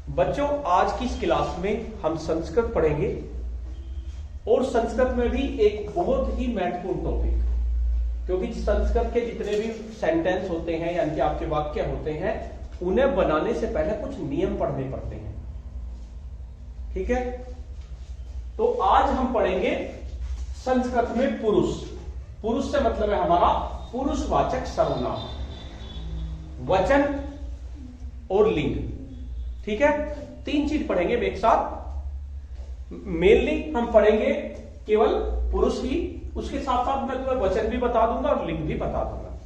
बच्चों, आज की इस क्लास में हम संस्कृत पढ़ेंगे और संस्कृत में भी एक बहुत ही महत्वपूर्ण टॉपिक, क्योंकि संस्कृत के जितने भी सेंटेंस होते हैं यानी कि आपके वाक्य होते हैं, उन्हें बनाने से पहले कुछ नियम पढ़ने पड़ते हैं। ठीक है, तो आज हम पढ़ेंगे संस्कृत में पुरुष। पुरुष से मतलब है हमारा पुरुषवाचक सर्वनाम, वचन और लिंग। ठीक है, तीन चीज पढ़ेंगे एक साथ। मेनली हम पढ़ेंगे केवल पुरुष ही, उसके साथ साथ मैं तुम्हें वचन भी बता दूंगा और लिंग भी बता दूंगा।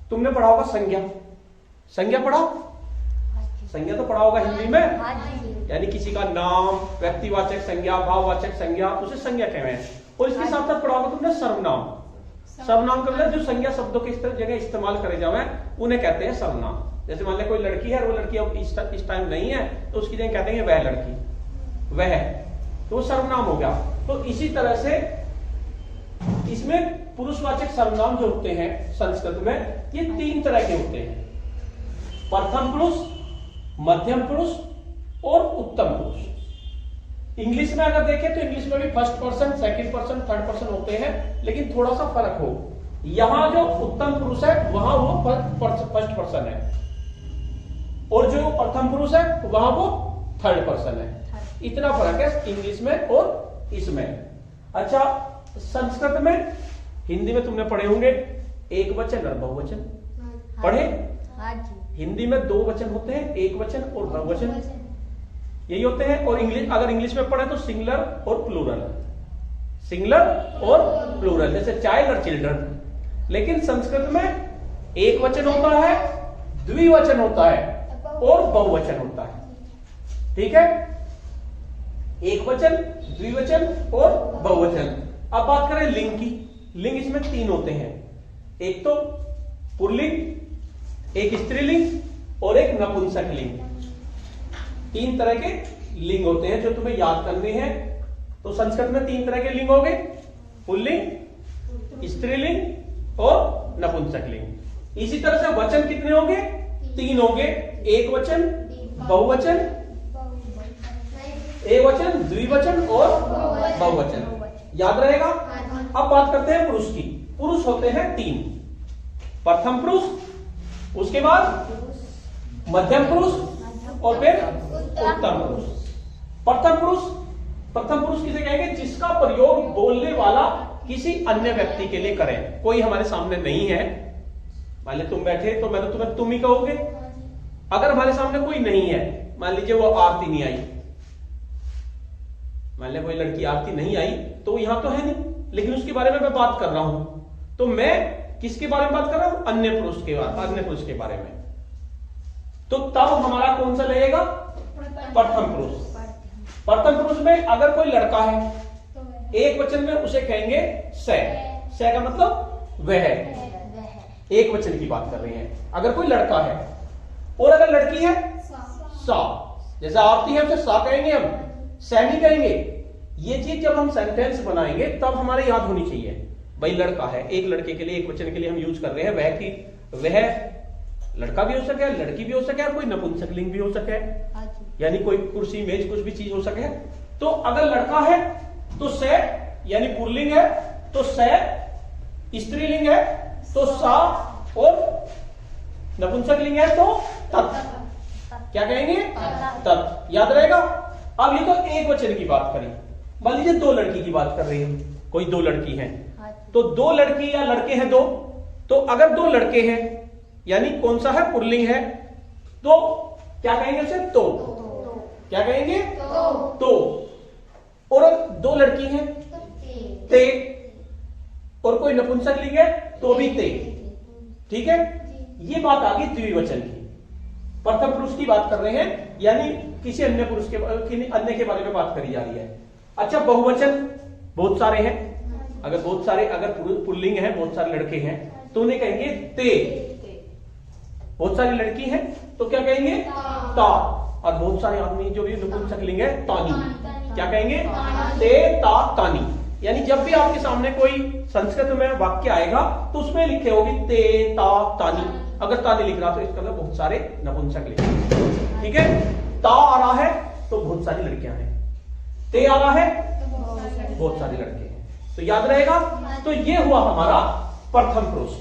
तुमने पढ़ा होगा संज्ञा। संज्ञा पढ़ा? संज्ञा तो पढ़ा होगा हिंदी में, यानी किसी का नाम, व्यक्तिवाचक संज्ञा, भाववाचक संज्ञा, उसे संज्ञा कहते हैं। और इसके साथ साथ पढ़ा होगा तुमने सर्वनाम। सर्वनाम का मतलब जो संज्ञा शब्दों के जगह इस्तेमाल करे जावे उन्हें कहते हैं सर्वनाम। जैसे मान लिया कोई लड़की है, वो लड़की अब इस टाइम नहीं है, तो उसकी जगह कहते हैं वह लड़की, वह, तो वो सर्वनाम हो गया। तो इसी तरह से इसमें पुरुषवाचक सर्वनाम जो होते हैं संस्कृत में, ये तीन तरह के होते हैं: प्रथम पुरुष, मध्यम पुरुष और उत्तम पुरुष। इंग्लिश में अगर देखें तो इंग्लिश में भी first person, second person, third person होते हैं, लेकिन थोड़ा सा फर्क हो। यहां जो उत्तम पुरुष है वहां वो फर्स्ट पर्सन है, और जो प्रथम पुरुष है वहां वो थर्ड पर्सन है। इतना फर्क है इंग्लिश में और इसमें। अच्छा, संस्कृत में, हिंदी में तुमने पढ़े होंगे एक वचन और बहुवचन। पढ़े? हिंदी में दो वचन होते हैं, एक वचन और बहुवचन, यही होते हैं। और इंग्लिश, अगर इंग्लिश में पढ़े तो सिंगुलर और प्लूरल, सिंगुलर और प्लूरल, जैसे चाइल्ड और चिल्ड्रन। लेकिन संस्कृत में एक वचन होता है, द्विवचन होता है और बहुवचन होता है। ठीक है, एक वचन, द्विवचन और बहुवचन। अब बात करें लिंग की। लिंग इसमें तीन होते हैं, एक तो पुल्लिंग, एक स्त्रीलिंग और एक नपुंसक लिंग। तीन तरह के लिंग होते हैं जो तुम्हें याद करने हैं। तो संस्कृत में तीन तरह के लिंग हो गए: पुल्लिंग, स्त्रीलिंग और नपुंसक लिंग। इसी तरह से वचन कितने होंगे? तीन होंगे: एक वचन, बहुवचन, एक वचन, द्विवचन और बहुवचन। याद रहेगा। अब बात करते हैं पुरुष की। पुरुष होते हैं तीन: प्रथम पुरुष, उसके बाद मध्यम पुरुष और फिर उत्तम पुरुष। प्रथम पुरुष किसे कहेंगे? जिसका प्रयोग बोलने वाला किसी अन्य व्यक्ति के लिए करें। कोई हमारे सामने नहीं है, मान लीजिए तुम बैठे तो मैं तो तुम्हें तुम ही कहोगे। अगर हमारे सामने कोई नहीं है, मान लीजिए वो आरती नहीं आई, मान लीजिए कोई लड़की आरती नहीं आई, तो यहां तो है नहीं, लेकिन उसके बारे में मैं बात कर रहा हूं, तो मैं किसके बारे में बात कर रहा हूं? अन्य पुरुष के बारे में। तो तब हमारा कौन सा लगेगा? प्रथम पुरुष। प्रथम पुरुष में अगर कोई लड़का है, एक वचन में उसे कहेंगे से का मतलब वह। एक वचन की बात कर रहे हैं अगर कोई लड़का है। और अगर लड़की है, सा। जैसे आरती है उसे सा कहेंगे, हम से नहीं कहेंगे। ये चीज जब हम सेंटेंस बनाएंगे तब हमारे याद होनी चाहिए। भाई लड़का है, एक लड़के के लिए, एक वचन के लिए हम यूज कर रहे हैं वह की। वह लड़का भी हो सके, लड़की भी हो सके, और कोई नपुंसक लिंग भी हो सके, यानी कोई कुर्सी, मेज, कुछ भी चीज हो सके। तो अगर लड़का है तो से यानी पुल्लिंग है, तो से। स्त्रीलिंग है तो सा, और नपुंसक लिंग है तो तत्। क्या कहेंगे? तत्। याद रहेगा। अब ये तो एक वचन की बात करी। मान लीजिए दो लड़की की बात कर रही है, कोई दो लड़की है, तो दो लड़की या लड़के हैं दो। तो अगर दो लड़के हैं यानी कौन सा है? पुल्लिंग है, तो क्या कहेंगे उसे? तो। क्या कहेंगे? तो। और दो लड़की हैं, ते। और कोई नपुंसक लिंग है तो भी ते। ठीक है, ये बात आ गई द्विवचन की। प्रथम पुरुष की बात कर रहे हैं, यानी किसी अन्य पुरुष के अन्य के बारे में बात करी जा रही है। अच्छा, बहुवचन बहुत सारे हैं। अगर पुल्लिंग है, बहुत सारे लड़के हैं, तो उन्हें कहेंगे ते। बहुत सारी लड़की हैं तो क्या कहेंगे? ता। और बहुत सारे आदमी जो भी नपुंसक लिंग है, तानी। क्या कहेंगे? ते, ता, तानी। यानी जब भी आपके सामने कोई संस्कृत में वाक्य आएगा तो उसमें लिखे होगी ते, ता, तानी। अगर ता नहीं लिख रहा तो इसका मतलब बहुत सारे नपुंसक लिख रहे। ठीक है, ता आ रहा है तो बहुत सारी लड़कियां हैं, ते आ रहा है बहुत सारे लड़के हैं, तो याद रहेगा। तो ये हुआ हमारा प्रथम पुरुष।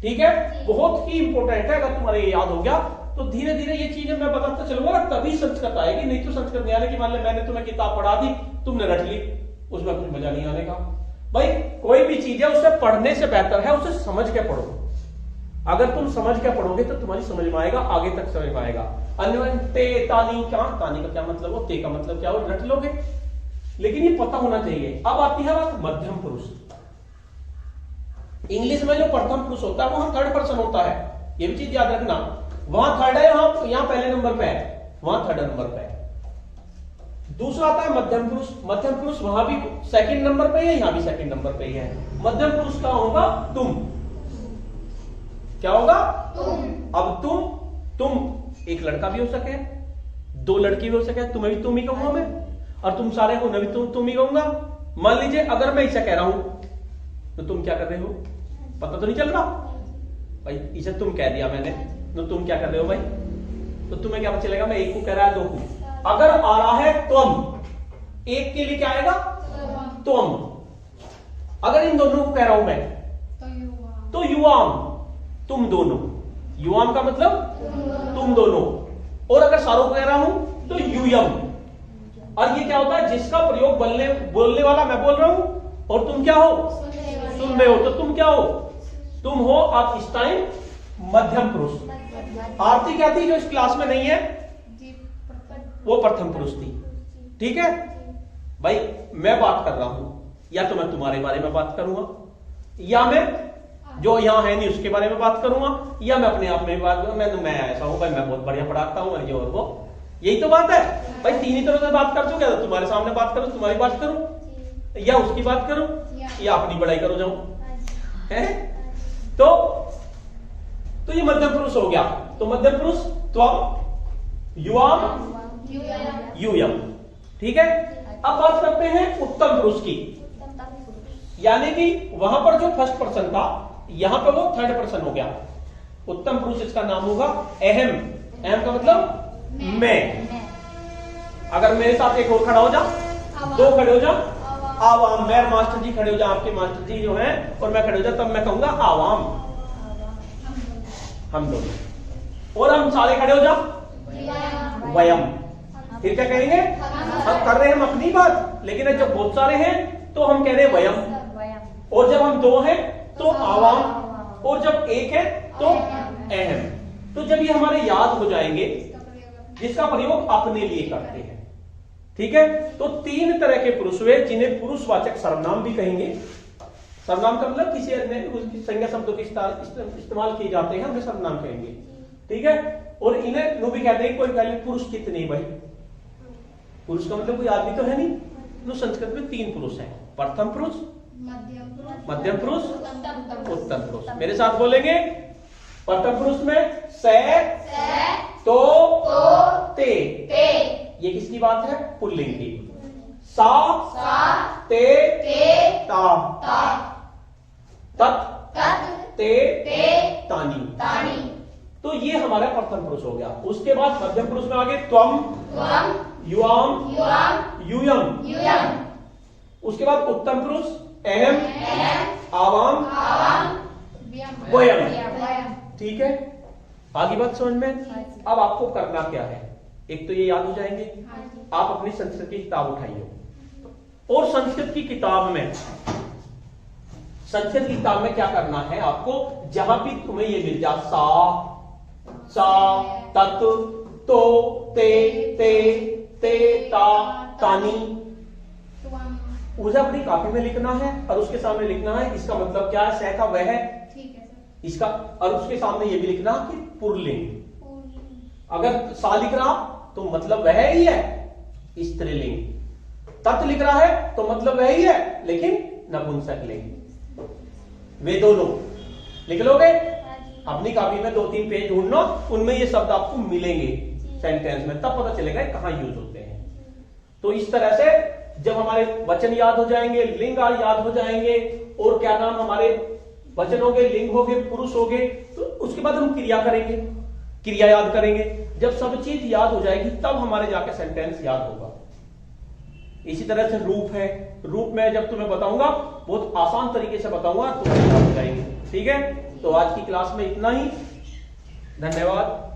ठीक है, बहुत ही इंपॉर्टेंट है, अगर तुम्हारे ये याद हो गया तो धीरे धीरे ये चीजें मैं बताता चलूंगा, तभी संस्कृत आएगी, नहीं तो संस्कृत नहीं आने की। मान ले मैंने तुम्हें किताब पढ़ा दी, तुमने रट ली, उसमें कुछ मजा नहीं आने का। भाई कोई भी चीज है उसे पढ़ने से बेहतर है उसे समझ के पढ़ो। अगर तुम समझ के पढ़ोगे तो तुम्हारी समझ में आएगा, आगे तक समझ में आएगा। अन्वंते तानी, क्या तानी का क्या मतलब हो, ते का मतलब क्या हो, रट लोगे, लेकिन ये पता होना चाहिए। अब आती है बात मध्यम पुरुष। इंग्लिश में जो प्रथम पुरुष होता है वहां थर्ड पर्सन होता है, ये भी चीज याद रखना। वहां थर्ड है, यहां पहले नंबर पे है, वहां थर्ड नंबर पे है। दूसरा आता है मध्यम पुरुष। मध्यम पुरुष वहां भी सेकंड नंबर पे है, यहां भी सेकंड नंबर पे ही है। मध्यम पुरुष का होगा तुम, क्या होगा तुम। अब तुम एक लड़का भी हो सके, दो लड़की भी हो सके, तुम्हें भी तुम ही कहूंगा मैं, और तुम सारे को भी तुम ही कहूंगा। मान लीजिए अगर मैं इसे कह रहा हूं तो तुम क्या कर रहे हो, पता तो नहीं चल रहा भाई, इसे तुम कह दिया मैंने, तो तुम क्या कर रहे हो भाई, तो तुम्हें क्या पता चलेगा मैं एक को कह रहा है, दो को। अगर आ रहा है तुम, एक के लिए क्या आएगा तुम। अगर इन दोनों को कह रहा हूं मैं तो युवाम, तुम दोनों। युवाम का मतलब तुम दोनों। और अगर सारों को कह रहा हूं तो यूयम। और ये क्या होता है, जिसका प्रयोग बोलने वाला मैं बोल रहा हूं और तुम क्या हो, सुन रहे हो, तो तुम क्या हो, तुम हो। अब इस टाइम मध्यम पुरुष। आरती क्या थी जो इस क्लास में नहीं है, वो प्रथम पुरुष थी। ठीक है भाई, मैं बात कर रहा हूं, या तो मैं तुम्हारे बारे में बात करूंगा, या मैं जो यहां है नहीं उसके बारे में बात करूंगा, या मैं अपने आप में बात करूंगा। मैं ऐसा हूं भाई, मैं बहुत बढ़िया पढ़ाता हूं, और ये और वो, यही तो बात है भाई। तीन ही तरह से बात कर चुके, तो तुम्हारे सामने बात करूं, तुम्हारी बात करूं, या उसकी बात करूं, या अपनी बड़ाई करो जाऊं, है। तो ये मध्यम पुरुष हो गया। तो मध्यम पुरुष त्वम, युवाम, यूयम। ठीक है, अब बात करते हैं उत्तम पुरुष की, यानी कि वहां पर जो फर्स्ट पर्सन था, यहां पर वो थर्ड पर्सन हो गया। उत्तम पुरुष इसका नाम होगा अहम। अहम का मतलब मैं। अगर मेरे साथ एक और खड़ा हो जा, दो खड़े हो जा, आवाम। मैं मास्टर जी खड़े हो जा, आपके मास्टर जी जो हैं, और मैं खड़े हो जा, तब मैं कहूंगा आवाम, हम दोनों। और हम सारे खड़े हो जा, वयम। फिर क्या कहेंगे, हम कर रहे हैं हम अपनी बात, लेकिन जब बहुत सारे हैं तो हम कह रहे हैं वयम। और जब हम दो हैं तो आवाम, और जब एक है तो अहम। तो जब ये हमारे याद हो जाएंगे, जिसका प्रयोग अपने लिए करते हैं। ठीक है, तो तीन तरह के पुरुष हुए, जिन्हें पुरुषवाचक सर्वनाम भी कहेंगे। सर्वनाम का मतलब किसी अन्य संज्ञा शब्दों के इस्तेमाल किए जाते हैं, उन्हें सर्वनाम कहेंगे। ठीक है, और इन्हें नु भी कहते हैं। कोई पहले पुरुष कितने भाई, पुरुष का मतलब कोई आदमी तो है नहीं, तो संस्कृत में तीन पुरुष हैं, प्रथम पुरुष, मध्यम पुरुष, उत्तम पुरुष। मेरे साथ बोलेंगे, प्रथम पुरुष में से, तो, ते। ये किसकी बात है, पुल्लिंग की। सा, ते, ता, तत्, ते, तानी। तो ये हमारा प्रथम पुरुष हो गया। उसके बाद मध्यम पुरुष में आगे त्वम, युवाम, यूयम। उसके बाद उत्तम पुरुष अहम, आवाम, वयम। ठीक है, आगे बात समझ में। अब आपको करना क्या है, एक तो ये याद हो जाएंगे। आप अपनी संस्कृत की किताब उठाइए, और संस्कृत की किताब में क्या करना है आपको, जहां भी तुम्हें ये मिल जा, सा, तत्, तो, ते, ता, तानी, उसे अपनी कॉपी में लिखना है, और उसके सामने लिखना है इसका मतलब क्या है, सह का वह है, इसका, और उसके सामने ये भी लिखना कि पुल्लिंग। अगर सा लिख रहा तो मतलब वह ही है, स्त्रीलिंग। तत् लिख रहा है तो मतलब वह ही है, लेकिन नपुंसक लिंग। वे दोनों लिख लोगे अपनी कॉपी में, 2-3 पेज ढूंढना, उनमें ये शब्द आपको मिलेंगे सेंटेंस में, तब पता चलेगा कहां यूज होते हैं। तो इस तरह से जब हमारे वचन याद हो जाएंगे, लिंग याद हो जाएंगे, और क्या नाम हमारे वचन हो गए, लिंग हो गए, पुरुष हो गए, तो उसके उसके बाद हम क्रिया करेंगे, क्रिया याद करेंगे। जब सब चीज याद हो जाएगी तब हमारे जाके सेंटेंस याद होगा। इसी तरह से रूप है, रूप में जब तुम्हें बताऊंगा बहुत आसान तरीके से बताऊंगा तो याद हो जाएगी। ठीक है, तो आज की क्लास में इतना ही। धन्यवाद।